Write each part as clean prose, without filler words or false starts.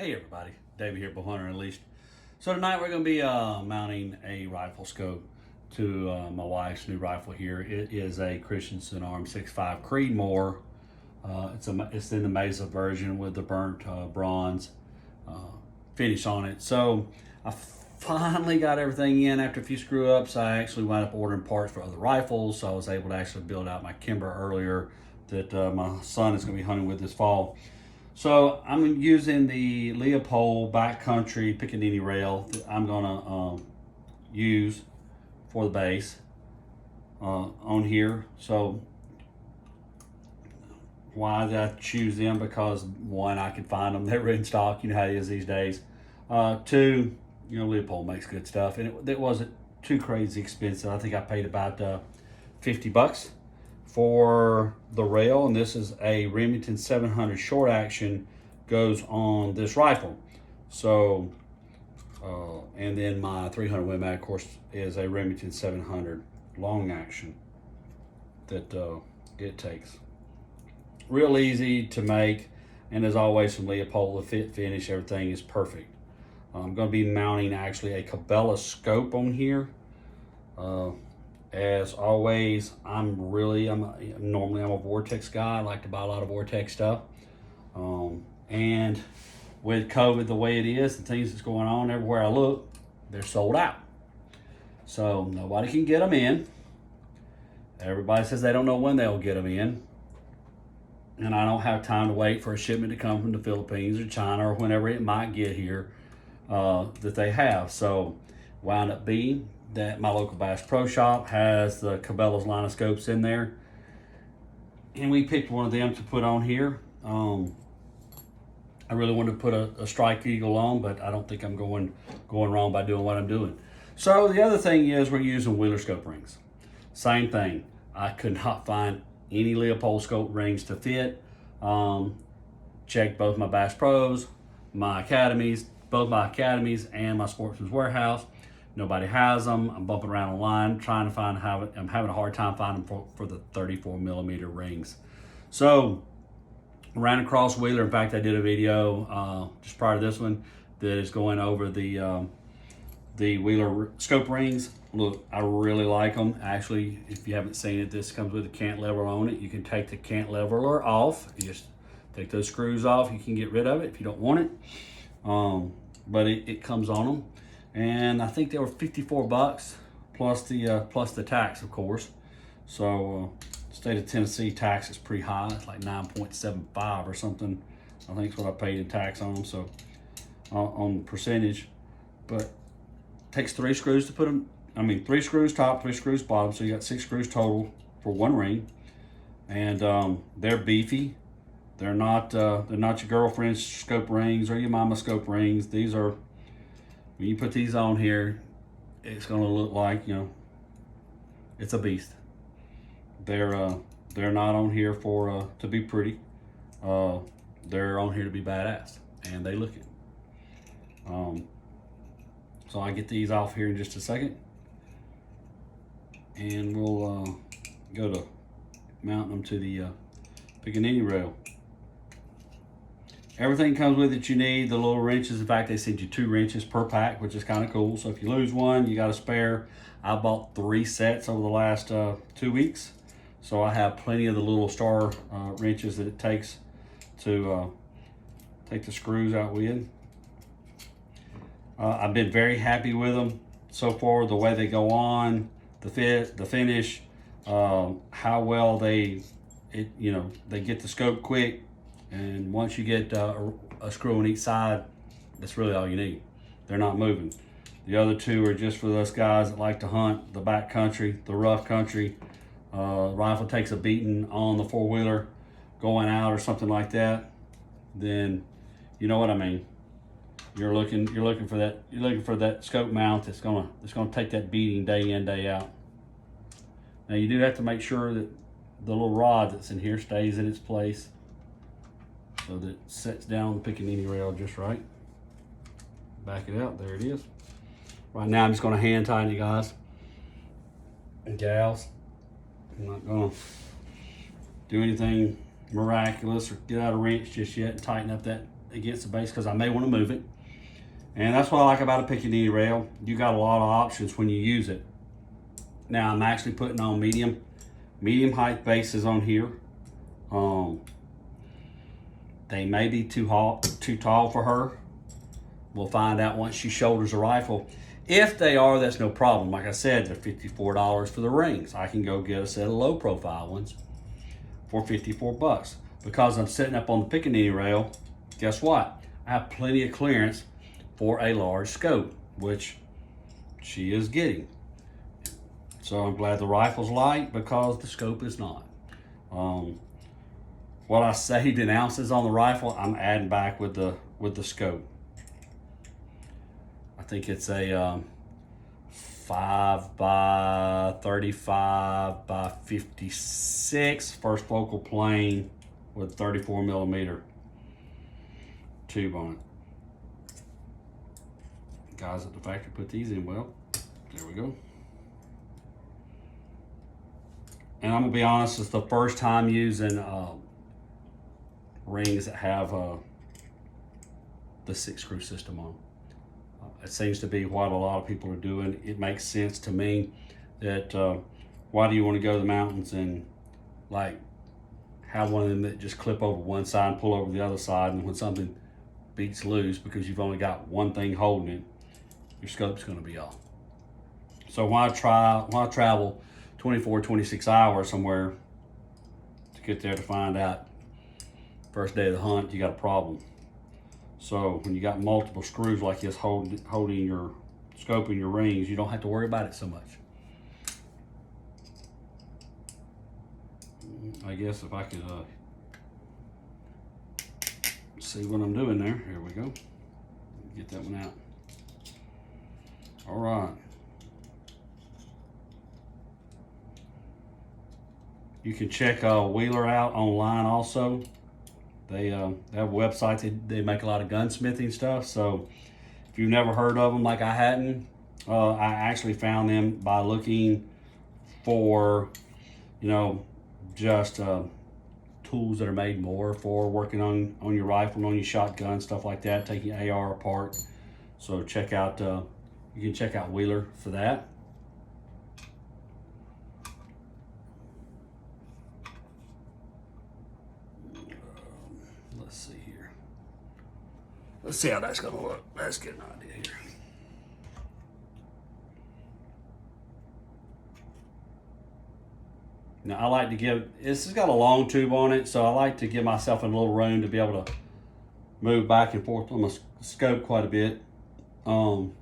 Hey everybody, David here, Bow Hunter Unleashed. So tonight we're going to be mounting a rifle scope to my wife's new rifle here. It is a Christensen Mesa 6.5 Creedmoor. It's in the Mesa version with the burnt bronze finish on it. So I finally got everything in after a few screw ups. I actually wound up ordering parts for other rifles, so I was able to actually build out my Kimber earlier that my son is going to be hunting with this fall. So I'm using the Leopold backcountry Pickaninny rail that I'm gonna use for the base on here. So why did I choose them? Because one, I could find them. They're in stock. You know how it is these days. Two, Leopold makes good stuff, and it wasn't too crazy expensive. I think I paid about $50 for the rail, and this is a Remington 700 short action goes on this rifle. So and then my 300 Win Mag, of course, is a Remington 700 long action that it takes. Real easy to make, and as always from Leopold, the fit, finish, everything is perfect. I'm going to be mounting actually a Cabelas scope on here. As always, normally I'm a Vortex guy. I like to buy a lot of Vortex stuff. And with COVID the way it is, the things that's going on everywhere I look, they're sold out. So nobody can get them in. Everybody says they don't know when they'll get them in. And I don't have time to wait for a shipment to come from the Philippines or China or whenever it might get here that they have. So wound up being that my local Bass Pro Shop has the Cabelas line of scopes in there, and we picked one of them to put on here. I really wanted to put a Strike Eagle on, but I don't think I'm going wrong by doing what I'm doing. So the other thing is we're using Wheeler scope rings. Same thing. I could not find any Leopold scope rings to fit. Checked both my Bass Pros, both my academies and my Sportsman's Warehouse. Nobody has them. I'm bumping around online trying to find I'm having a hard time finding them for the 34 millimeter rings. So ran across Wheeler. In fact, I did a video just prior to this one that is going over the Wheeler scope rings. Look, I really like them. Actually, if you haven't seen it, this comes with a cant leveler on it. You can take the cant leveler off. You just take those screws off. You can get rid of it if you don't want it. But it comes on them. And I think they were $54 plus the tax, of course. So state of Tennessee tax is pretty high. It's like 9.75 or something. I think it's what I paid in tax on them. So on the percentage, but it takes 3 screws to put them. 3 screws top, 3 screws bottom. So you got 6 screws total for one ring, and they're beefy. They're not your girlfriend's scope rings or your mama's scope rings. These are, when you put these on here, it's going to look like, it's a beast. They're not on here for to be pretty. They're on here to be badass, and they look it. So I get these off here in just a second, and we'll go to mount them to the Pickaninny rail. Everything comes with it you need. The little wrenches. In fact, they send you 2 wrenches per pack, which is kind of cool. So if you lose one, you got a spare. I bought 3 sets over the last 2 weeks. So I have plenty of the little star wrenches that it takes to take the screws out with. I've been very happy with them so far. The way they go on, the fit, the finish, how well they get the scope quick. And once you get a screw on each side, that's really all you need. They're not moving. The other 2 are just for those guys that like to hunt the back country, the rough country. Rifle takes a beating on the 4-wheeler going out or something like that, then you know what I mean. You're looking for that. You're looking for that scope mount that's gonna take that beating day in, day out. Now you do have to make sure that the little rod that's in here stays in its place, so that it sets down the Pickaninny rail just right. Back it out, there it is. Right now I'm just gonna hand tighten it, guys and gals. I'm not gonna do anything miraculous or get out a wrench just yet and tighten up that against the base because I may want to move it. And that's what I like about a pickaninny rail. You got a lot of options when you use it. Now I'm actually putting on medium height bases on here. They may be too tall for her. We'll find out once she shoulders the rifle. If they are, that's no problem. Like I said, they're $54 for the rings. I can go get a set of low profile ones for $54. Because I'm setting up on the pickaninny rail, guess what? I have plenty of clearance for a large scope, which she is getting. So I'm glad the rifle's light because the scope is not. What I saved in ounces on the rifle, I'm adding back with the scope. I think it's a 5 by 35 by 56 first focal plane with 34 millimeter tube on it. Guys at the factory put these in well. There we go. And I'm gonna be honest, it's the first time using rings that have the 6-screw system on. It seems to be what a lot of people are doing. It makes sense to me that why do you want to go to the mountains and like have one of them that just clip over one side and pull over the other side, and when something beats loose because you've only got one thing holding it, your scope's going to be off. So why travel 24, 26 hours somewhere to get there to find out first day of the hunt you got a problem? So when you got multiple screws like this holding your scope and your rings, you don't have to worry about it so much. I guess if I could see what I'm doing there. Here we go. Get that one out. All right. You can check Wheeler out online also. They have a website. They make a lot of gunsmithing stuff. So if you've never heard of them like I hadn't, I actually found them by looking for, just tools that are made more for working on your rifle, on your shotgun, stuff like that, taking AR apart. So check out, you can check out Wheeler for that. Let's see here. Let's see how that's gonna look. Let's get an idea here. Now I like to this has got a long tube on it, so I like to give myself a little room to be able to move back and forth on my scope quite a bit. You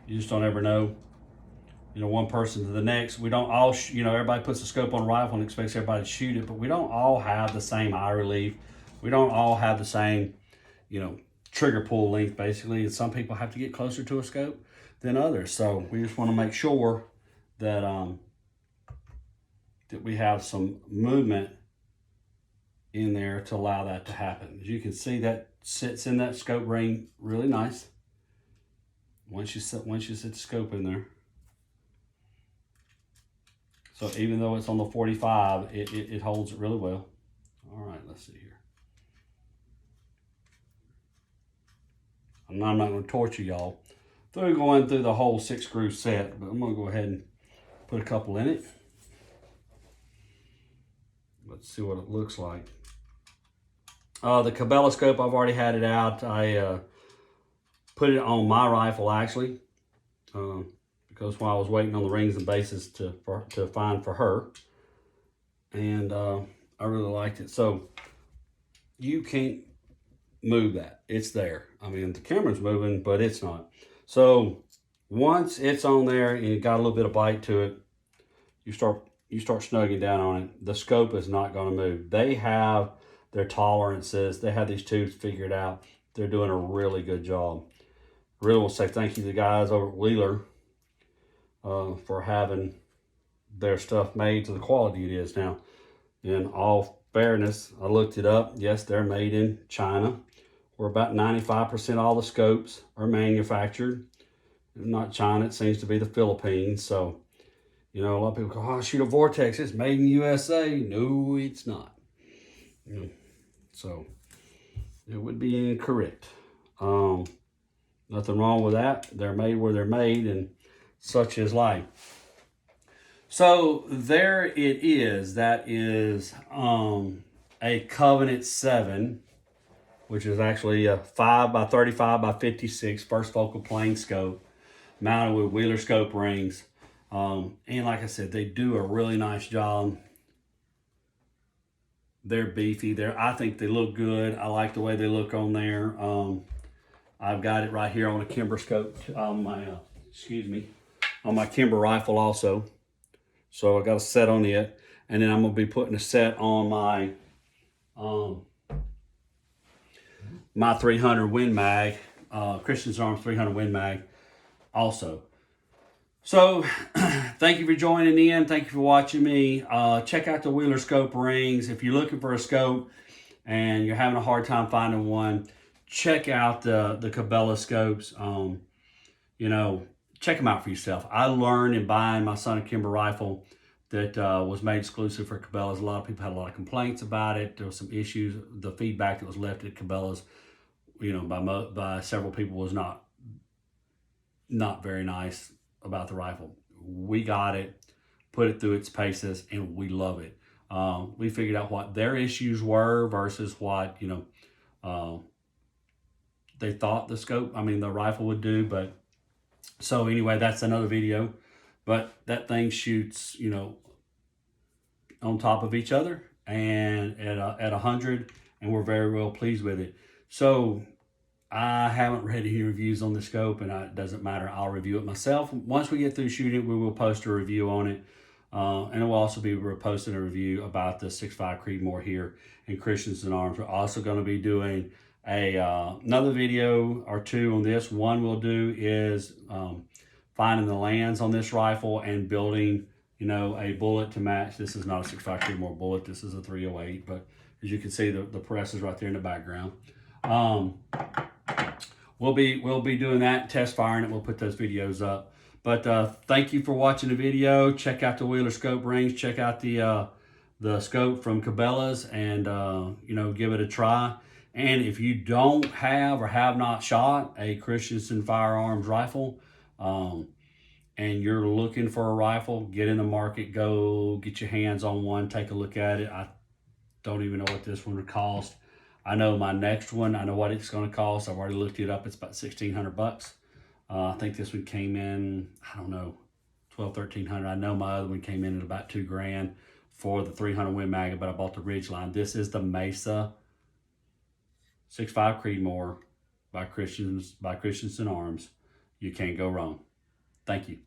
just don't ever know, one person to the next. We don't all, everybody puts a scope on a rifle and expects everybody to shoot it, but we don't all have the same eye relief. We don't all have the same, trigger pull length basically. And some people have to get closer to a scope than others. So we just want to make sure that, that we have some movement in there to allow that to happen. As you can see, that sits in that scope ring really nice. Once you set the scope in there. So even though it's on the 45, it holds it really well. All right, let's see here. I'm not going to torture y'all through going through the whole 6-screw set, but I'm going to go ahead and put a couple in it. Let's see what it looks like. The Cabelas scope, I've already had it out. I put it on my rifle actually, because while I was waiting on the rings and bases to find for her, and I really liked it. So you can't move that. It's there. I mean, the camera's moving, but it's not. So once it's on there and it got a little bit of bite to it, you start snugging down on it. The scope is not going to move. They have their tolerances. They have these tubes figured out. They're doing a really good job. I really want to say thank you to the guys over at Wheeler for having their stuff made to the quality it is now. In all fairness, I looked it up. Yes, they're made in China, where about 95% of all the scopes are manufactured. Not China, it seems to be the Philippines. So, a lot of people go, oh, shoot a Vortex, it's made in USA. No, it's not. So, it would be incorrect. Nothing wrong with that. They're made where they're made, and such is life. So there it is. That is a Covenant 7, which is actually a 5x35x56 first focal plane scope mounted with Wheeler scope rings. And like I said, they do a really nice job. They're beefy. I think they look good. I like the way they look on there. I've got it right here on a Kimber scope on my, on my Kimber rifle also. So I got a set on it, and then I'm gonna be putting a set on my my 300 Win Mag, Christensen Arms 300 Win Mag also. So thank you for joining in. Thank you for watching me. Check out the Wheeler scope rings. If you're looking for a scope and you're having a hard time finding one, check out the Cabelas scopes. You know, check them out for yourself. I learned in buying my son a Kimber rifle that was made exclusive for Cabelas. A lot of people had a lot of complaints about it. There was some issues. The feedback that was left at Cabelas, you know, by several people was not very nice about the rifle. We got it, put it through its paces, and we love it. We figured out what their issues were versus what, you know, they thought the rifle would do. But so anyway, that's another video. But that thing shoots, you know, on top of each other and at 100, and we're very well pleased with it. So I haven't read any reviews on the scope, and it doesn't matter. I'll review it myself. Once we get through shooting, we will post a review on it. And it will also be posting a review about the 6.5 Creedmoor here in Christensen Arms. We're also going to be doing another video or two on this. One we'll do is finding the lands on this rifle and building, you know, a bullet to match. This is not a 6.5 Creedmoor bullet. This is a 308, but as you can see, the press is right there in the background. We'll be doing that, test firing it. We'll put those videos up. But thank you for watching the video. Check out the Wheeler scope rings. Check out the scope from Cabelas, and you know, give it a try. And if you don't have or have not shot a Christensen firearms rifle, and you're looking for a rifle, get in the market, go get your hands on one, take a look at it. I don't even know what this one would cost. I know my next one, I know what it's going to cost. I've already looked it up. It's about $1,600. I think this one came in, I don't know, $1,200, $1,300. I know my other one came in at about $2,000 for the 300 Win Mag, but I bought the Ridgeline. This is the Mesa 6.5 Creedmoor by Christensen Arms. You can't go wrong. Thank you.